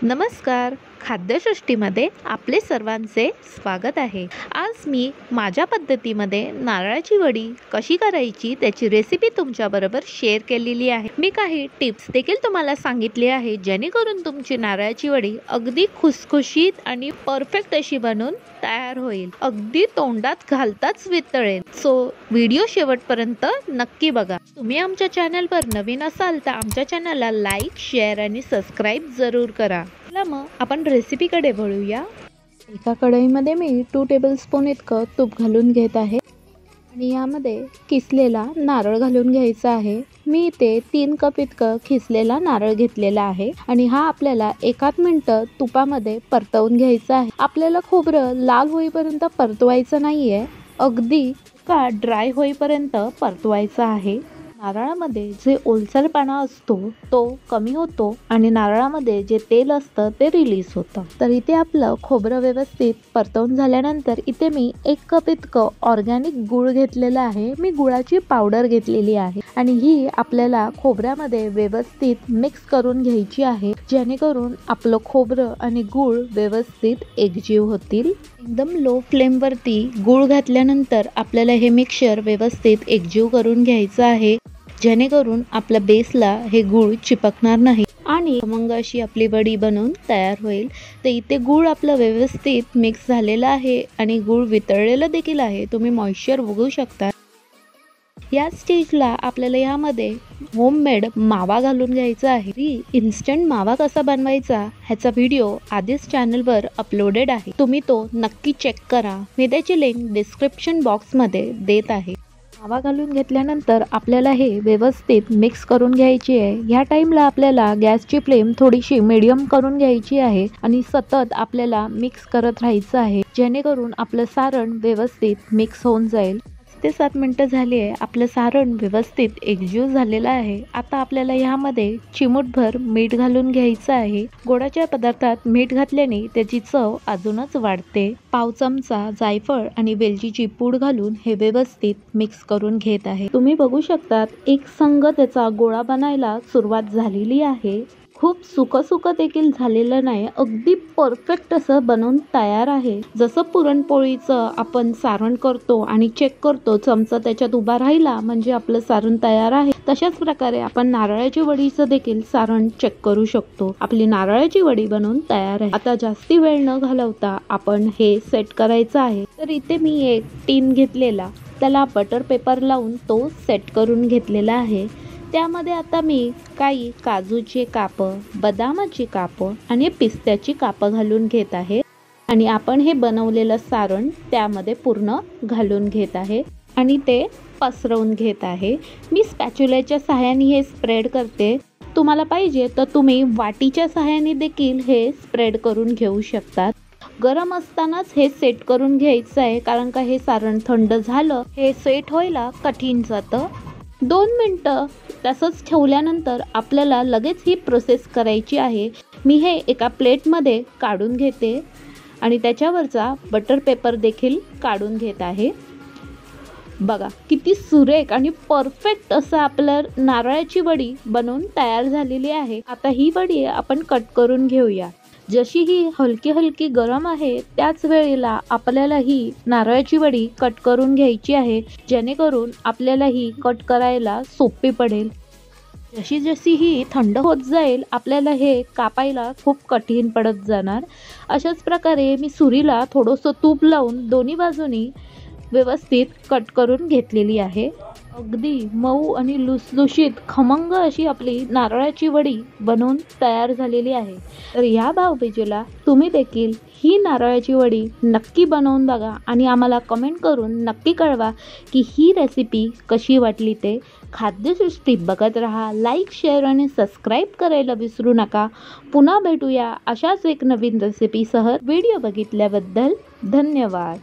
नमस्कार. खाद्यसृष्टीमध्ये आपले सर्वांचे स्वागत आहे. आज मी माझ्या पद्धतीमध्ये नारळाची वडी कशी करायची त्याची रेसिपी तुमच्याबरोबर शेअर केलेली आहे. मी काही टिप्स देखील तुम्हाला सांगितली आहे जेणेकरून तुमची नारळाची वडी अगदी खुसखुशीत आणि परफेक्ट अशी बनून तयार होईल. अगदी तोंडात घालताच वितळेल. सो व्हिडिओ शेवटपर्यंत नक्की बघा. तुम्ही आमच्या चॅनलवर नवीन असाल तर आमच्या चॅनलला लाईक, शेअर आणि सबस्क्राईब जरूर करा. चला मग आपण रेसिपीकडे वळूया. एका कढईमध्ये मी 2 टेबलस्पून इतकं तूप घालून घेत आहे आणि यामध्ये किसलेला नारळ घालून घ्यायचा आहे. मी इथे 3 कप इतकं किसलेला नारळ घेतलेला आहे आणि हा आपल्याला 1 मिनिट तुपामध्ये परतवून घ्यायचा आहे. आपल्याला खोबरं लाल होईपर्यंत परतवायचं नाहीये, अगदी का ड्राय होईपर्यंत परतवायचं आहे. नारळामध्ये जे ओलसरपणा असतो तो कमी होतो आणि नारळामध्ये जे तेल असतं ते रिलीज होतं. तर इथे आपलं खोबरं व्यवस्थित परतवून झाल्यानंतर इथे मी 1 कप इतकं ऑर्गॅनिक गूळ घेतलेला आहे. मी गुळाची पावडर घेतलेली आहे आणि ही आपल्याला खोबऱ्यामध्ये व्यवस्थित मिक्स करून घ्यायची आहे जेणेकरून आपलं खोबरं आणि गूळ व्यवस्थित एकजीव होतील. एकदम लो फ्लेमवरती गूळ घातल्यानंतर आपल्याला हे मिक्सचर व्यवस्थित एकजीव करून घ्यायचं आहे जेणेकरून आपल्या बेसला हे गूळ चिपकणार नाही आणि खमंग अशी आपली वडी बनवून तयार होईल. तर इथे गूळ आपलं व्यवस्थित मिक्स झालेलं आहे आणि गूळ वितळलेलं देखील आहे. तुम्ही मॉइश्चर बघू शकता. या स्टेजला आपल्याला यामध्ये होममेड मावा घालून घ्यायचा आहे. इन्स्टंट मावा कसा बनवायचा ह्याचा व्हिडिओ आधीच चॅनलवर अपलोडेड आहे, तुम्ही तो नक्की चेक करा. मी त्याची लिंक डिस्क्रिप्शन बॉक्समध्ये देत आहे. मावा घालून घेतल्यानंतर आपल्याला हे व्यवस्थित मिक्स करून घ्यायची आहे. ह्या टाइमला आपल्याला गॅसची फ्लेम थोडीशी मीडियम करून घ्यायची आहे आणि सतत आपल्याला मिक्स करत राहायचं आहे जेणेकरून आपलं सारण व्यवस्थित मिक्स होऊन जाईल. 5 ते 7 मिनिटं झाली आहे. आपलं सारण व्यवस्थित एकजीव झालेलं आहे. आता आपल्याला यामध्ये चिमूटभर मीठ घालून घ्यायचं आहे. गोडाच्या पदार्थात मीठ घातल्याने त्याची चव अजूनच वाढते. पाव चमचा जायफळ आणि वेलचीची पूड घालून हे व्यवस्थित मिक्स करून घेत आहे. तुम्ही बघू शकतात एक संघ त्याचा गोळा बनायला सुरुवात झालेली आहे. खूप सुकं देखील झालेलं नाही, अगदी परफेक्ट असं बनवून तयार आहे. जसं पुरणपोळीचं आपण सारण करतो आणि चेक करतो चमचा त्याच्यात उभा राहिला म्हणजे आपलं सारण तयार आहे, तशाच प्रकारे आपण नारळाची वडीचं देखील सारण चेक करू शकतो. आपली नारळाची वडी बनवून तयार आहे. आता जास्ती वेळ न घालवता आपण हे सेट करायचं आहे. तर इथे मी एक टीन घेतलेला, त्याला बटर पेपर लावून तो सेट करून घेतलेला आहे. त्यामध्ये आता मी काही काजूचे कापं, बदामाची कापं आणि पिस्त्याची कापं घालून घेत आहे आणि आपण हे बनवलेलं सारण त्यामध्ये पूर्ण घालून घेत आहे आणि ते पसरवून घेत आहे. मी स्पॅच्युलाच्या सहाय्याने हे स्प्रेड करते. तुम्हाला पाहिजे तर तुम्ही वाटीच्या सहाय्याने देखील हे स्प्रेड करून घेऊ शकतात. गरम असतानाच हे सेट करून घ्यायचं आहे कारण का हे सारण थंड झालं हे सेट व्हायला कठीण जातं. 2 मिनिटं तसंच ठेवल्यानंतर आपल्याला लगेच ही प्रोसेस करायची आहे. मी हे एका प्लेटमध्ये काढून घेते आणि त्याच्यावरचा बटर पेपर देखील काढून घेत आहे. बघा किती सुरेख आणि परफेक्ट असं आपलं नारळाची वडी बनवून तयार झालेली आहे. आता ही वडी आपण कट करून घेऊया. जशी ही हलकी हलकी गरम आहे त्याच वेळेला आपल्याला ही नारळाची वडी कट करून घ्यायची आहे जेणेकरून आपल्याला ही कट करायला सोपी पडेल. जशी जशी ही थंड होत जाईल आपल्याला हे कापायला खूप कठीण पडत जाणार. अशाच प्रकारे मी सुरीला थोडंसं तूप लावून दोन्ही बाजूनी व्यवस्थित कट करून घेतलेली आहे. अगदी मऊ आणि लुसलुशीत खमंग अशी आपली नारळाची वडी बनवून तयार झालेली आहे. तर या भाऊबीजेला तुम्ही देखील ही नारळाची वडी नक्की बनवून बघा आणि आम्हाला कमेंट करून नक्की कळवा की ही रेसिपी कशी वाटली ते. खाद्यसृष्टी बघत राहा, लाईक, शेअर आणि सबस्क्राईब करायला विसरू नका. पुन्हा भेटूया अशाच एक नवीन रेसिपीसह. व्हिडिओ बघितल्याबद्दल धन्यवाद.